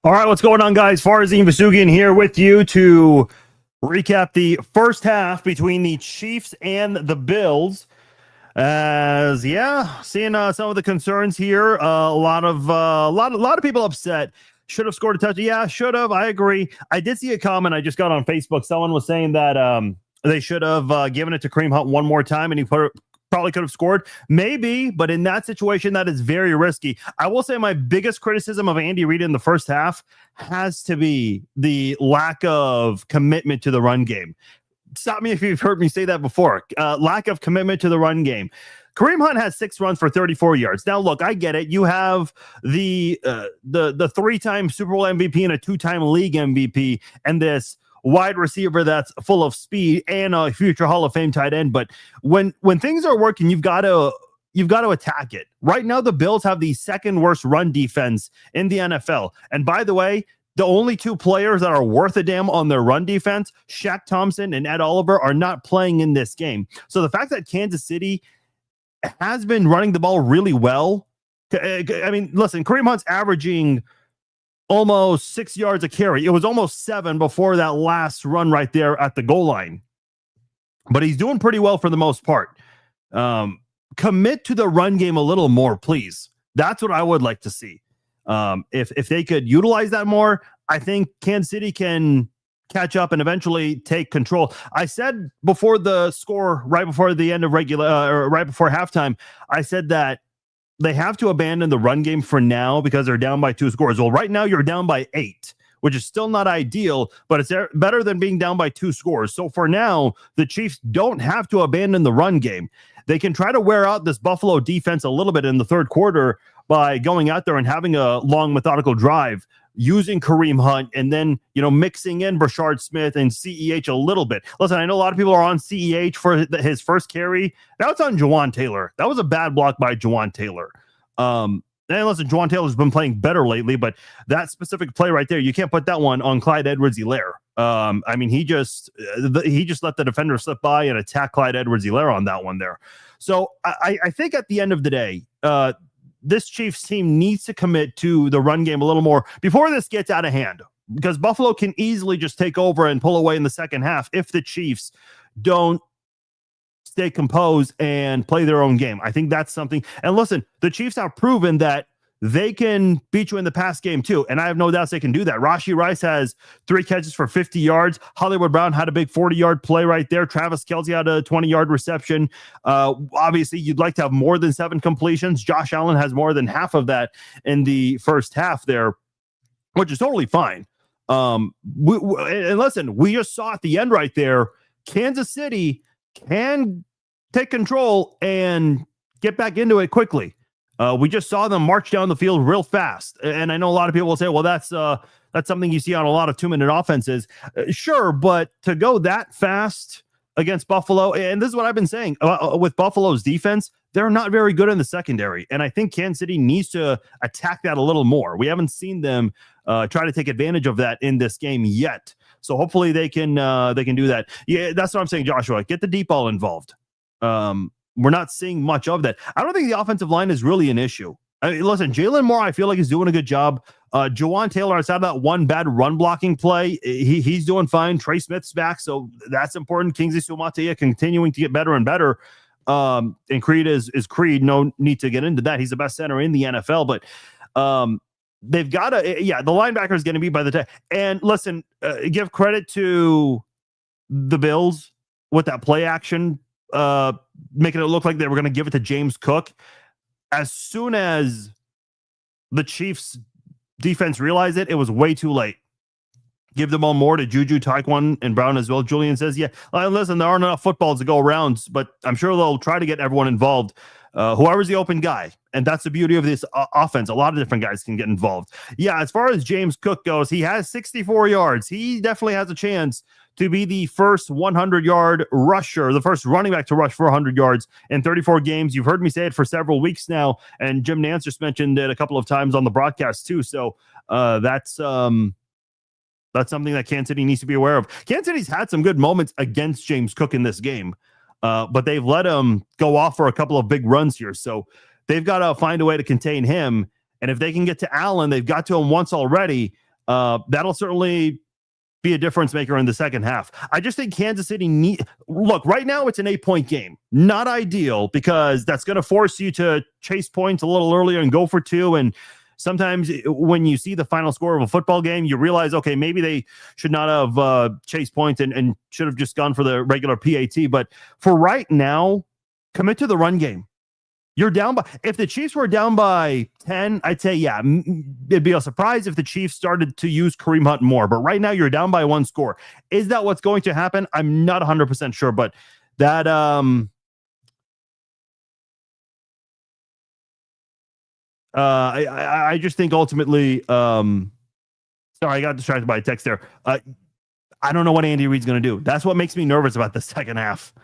All right, what's going on, guys? Farzin Vasugian here with you to recap the first half between the Chiefs and the Bills. Seeing some of the concerns here. A lot of people upset. Should have scored a touchdown. Yeah, should have. I agree. I did see a comment I just got on Facebook. Someone was saying that they should have given it to Kareem Hunt one more time, and he probably could have scored. Maybe, but in that situation, that is very risky. I will say my biggest criticism of Andy Reid in the first half has to be the lack of commitment to the run game. Stop me if you've heard me say that before. Lack of commitment to the run game. Kareem Hunt has 6 runs for 34 yards. Now, look, I get it. You have the 3-time Super Bowl MVP and a 2-time league MVP, and this wide receiver that's full of speed and a future Hall of Fame tight end. But when things are working, you've got to attack it. Right now, the Bills have the second worst run defense in the NFL. And by the way, the only 2 players that are worth a damn on their run defense, Shaq Thompson and Ed Oliver, are not playing in this game. So the fact that Kansas City has been running the ball really well. I mean, listen, Kareem Hunt's averaging almost 6 yards a carry. It was almost 7 before that last run right there at the goal line. But he's doing pretty well for the most part. Commit to the run game a little more, please. That's what I would like to see. If they could utilize that more, I think Kansas City can catch up and eventually take control. I said before the score, right before the end of right before halftime, I said that they have to abandon the run game for now because they're down by 2 scores. Well, right now you're down by 8, which is still not ideal, but it's better than being down by 2 scores. So for now, the Chiefs don't have to abandon the run game. They can try to wear out this Buffalo defense a little bit in the third quarter by going out there and having a long, methodical drive, using Kareem Hunt, and then, mixing in Brashard Smith and CEH a little bit. Listen, I know a lot of people are on CEH for his first carry. Now it's on Jawaan Taylor. That was a bad block by Jawaan Taylor. And listen, Jawaan Taylor's been playing better lately, but that specific play right there, you can't put that one on Clyde Edwards-Helaire. I mean, he just let the defender slip by and attack Clyde Edwards-Helaire on that one there. So I think at the end of the day, this Chiefs team needs to commit to the run game a little more before this gets out of hand, because Buffalo can easily just take over and pull away in the second half if the Chiefs don't stay composed and play their own game. I think that's something. And listen, the Chiefs have proven that they can beat you in the pass game too, and I have no doubts they can do that. Rashee Rice has 3 catches for 50 yards. Hollywood Brown had a big 40-yard play right there. Travis Kelce had a 20-yard reception. Obviously, you'd like to have more than 7 completions. Josh Allen has more than half of that in the first half there, which is totally fine. And listen, we just saw at the end right there, Kansas City can take control and get back into it quickly. We just saw them march down the field real fast. And I know a lot of people will say, well, that's something you see on a lot of 2-minute offenses. Sure, but to go that fast against Buffalo, and this is what I've been saying, with Buffalo's defense, they're not very good in the secondary. And I think Kansas City needs to attack that a little more. We haven't seen them try to take advantage of that in this game yet. So hopefully they can do that. Yeah, that's what I'm saying, Joshua. Get the deep ball involved. We're not seeing much of that. I don't think the offensive line is really an issue. I mean, listen, Jalen Moore, I feel like he's doing a good job. Jawaan Taylor, outside of that one bad run blocking play, he's doing fine. Trey Smith's back, so that's important. Kingsley Suamataia continuing to get better and better. And Creed is Creed. No need to get into that. He's the best center in the NFL, but they've got to, the linebacker is going to be by the time. And listen, give credit to the Bills with that play action, making it look like they were going to give it to James Cook. As soon as the Chiefs defense realized it was way too late. Give the ball more to Juju, Tyquan, and Brown as well. Julian says, listen, there aren't enough footballs to go around, but I'm sure they'll try to get everyone involved. Whoever's the open guy. And that's the beauty of this offense. A lot of different guys can get involved. Yeah, as far as James Cook goes, he has 64 yards. He definitely has a chance to be the first 100-yard rusher, the first running back to rush for 100 yards in 34 games. You've heard me say it for several weeks now, and Jim Nantz just mentioned it a couple of times on the broadcast too. So that's something that Kansas City needs to be aware of. Kansas City's had some good moments against James Cook in this game, but they've let him go off for a couple of big runs here. So they've got to find a way to contain him. And if they can get to Allen, they've got to him once already. That'll certainly be a difference maker in the second half. I just think Kansas City look, right now it's an 8-point game. Not ideal because that's going to force you to chase points a little earlier and go for two. And sometimes when you see the final score of a football game, you realize, okay, maybe they should not have chased points and should have just gone for the regular PAT. But for right now, commit to the run game. You're down by, if the Chiefs were down by 10, I'd say, yeah, it'd be a surprise if the Chiefs started to use Kareem Hunt more. But right now, you're down by one score. Is that what's going to happen? I'm not 100% sure, but that, I just think ultimately, sorry, I got distracted by a text there. I don't know what Andy Reid's going to do. That's what makes me nervous about the second half.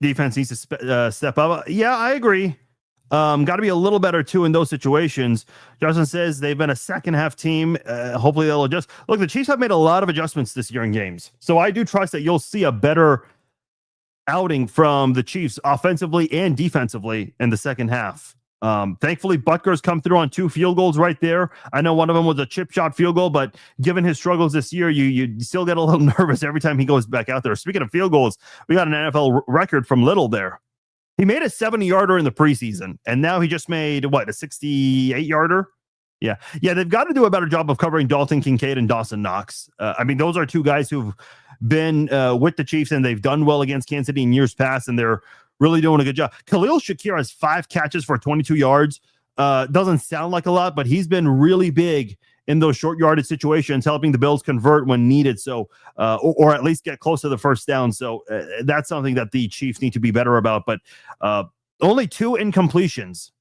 Defense needs to step up. Yeah, I agree. Got to be a little better too in those situations. Justin says they've been a second half team. Hopefully they'll adjust. Look, the Chiefs have made a lot of adjustments this year in games, so I do trust that you'll see a better outing from the Chiefs offensively and defensively in the second half. Thankfully, Butker's come through on 2 field goals right there. I know one of them was a chip shot field goal, but given his struggles this year, you still get a little nervous every time he goes back out there. Speaking of field goals, we got an NFL record from Little there. He made a 70-yarder in the preseason, and now he just made, what, a 68-yarder? Yeah, they've got to do a better job of covering Dalton Kincaid and Dawson Knox. I mean, those are two guys who've been with the Chiefs, and they've done well against Kansas City in years past, and they're really doing a good job. Khalil Shakir has 5 catches for 22 yards. Doesn't sound like a lot, but he's been really big in those short yardage situations, helping the Bills convert when needed. So, or at least get close to the first down. So that's something that the Chiefs need to be better about. But only 2 incompletions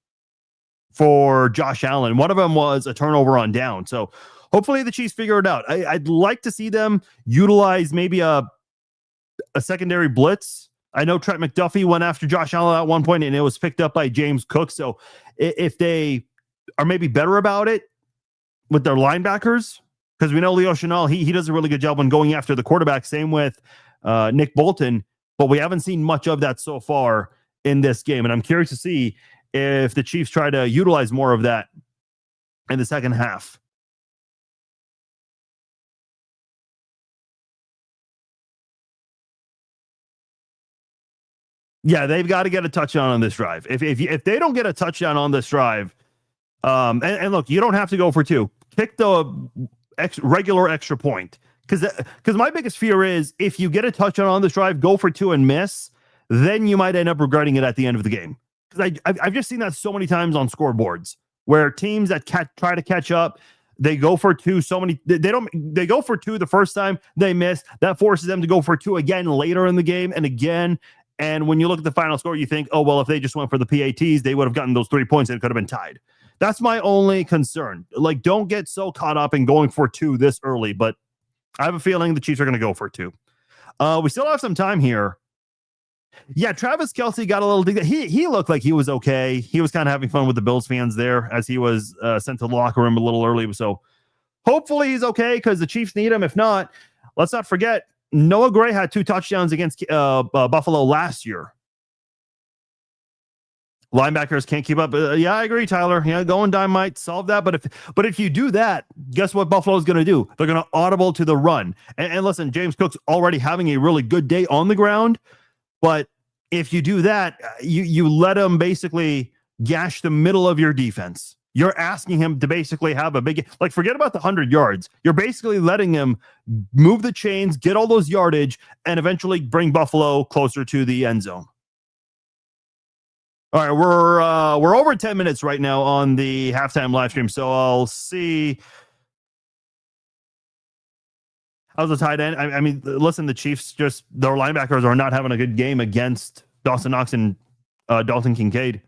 for Josh Allen. One of them was a turnover on down. So hopefully the Chiefs figure it out. I'd like to see them utilize maybe a secondary blitz. I know Trent McDuffie went after Josh Allen at one point, and it was picked up by James Cook. So if they are maybe better about it with their linebackers, because we know Leo Chenal, he does a really good job when going after the quarterback. Same with Nick Bolton, but we haven't seen much of that so far in this game. And I'm curious to see if the Chiefs try to utilize more of that in the second half. Yeah, they've got to get a touchdown on this drive. If they don't get a touchdown on this drive, and look, you don't have to go for 2. Kick the regular extra point, because my biggest fear is if you get a touchdown on this drive, go for 2 and miss, then you might end up regretting it at the end of the game. Because I've just seen that so many times on scoreboards where teams that try to catch up, they go for 2 they go for 2 the first time, they miss. That forces them to go for 2 again later in the game and again. And when you look at the final score, you think, oh, well, if they just went for the PATs, they would have gotten those 3 points and it could have been tied. That's my only concern. Like, don't get so caught up in going for 2 this early, but I have a feeling the Chiefs are going to go for 2. We still have some time here. Yeah, Travis Kelce got a little dig. He looked like he was okay. He was kind of having fun with the Bills fans there as he was sent to the locker room a little early. So hopefully he's okay because the Chiefs need him. If not, let's not forget, Noah Gray had 2 touchdowns against Buffalo last year. Linebackers can't keep up. Yeah, I agree, Tyler. Yeah, going dime might solve that. But if you do that, guess what Buffalo is going to do? They're going to audible to the run. And listen, James Cook's already having a really good day on the ground. But if you do that, you let him basically gash the middle of your defense. You're asking him to basically have a big, like, forget about the 100 yards. You're basically letting him move the chains, get all those yardage, and eventually bring Buffalo closer to the end zone. All right, we're over 10 minutes right now on the halftime live stream, so I'll see. How's the tight end? I mean, listen, the Chiefs just, their linebackers are not having a good game against Dawson Knox and Dalton Kincaid.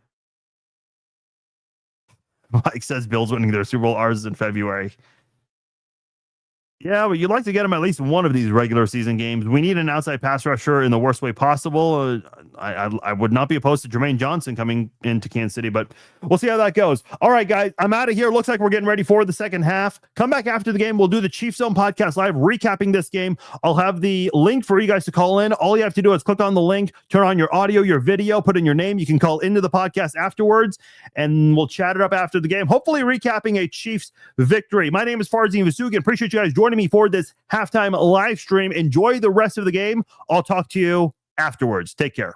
Mike says Bills winning their Super Bowl. Ours is in February. Yeah, but you'd like to get him at least one of these regular season games. We need an outside pass rusher in the worst way possible. I would not be opposed to Jermaine Johnson coming into Kansas City, but we'll see how that goes. All right, guys, I'm out of here. Looks like we're getting ready for the second half. Come back after the game. We'll do the Chiefs Zone podcast live, recapping this game. I'll have the link for you guys to call in. All you have to do is click on the link, turn on your audio, your video, put in your name. You can call into the podcast afterwards, and we'll chat it up after the game. Hopefully, recapping a Chiefs victory. My name is Farzin Vasugian. Appreciate you guys joining me for this halftime live stream. Enjoy the rest of the game. I'll talk to you afterwards. Take care.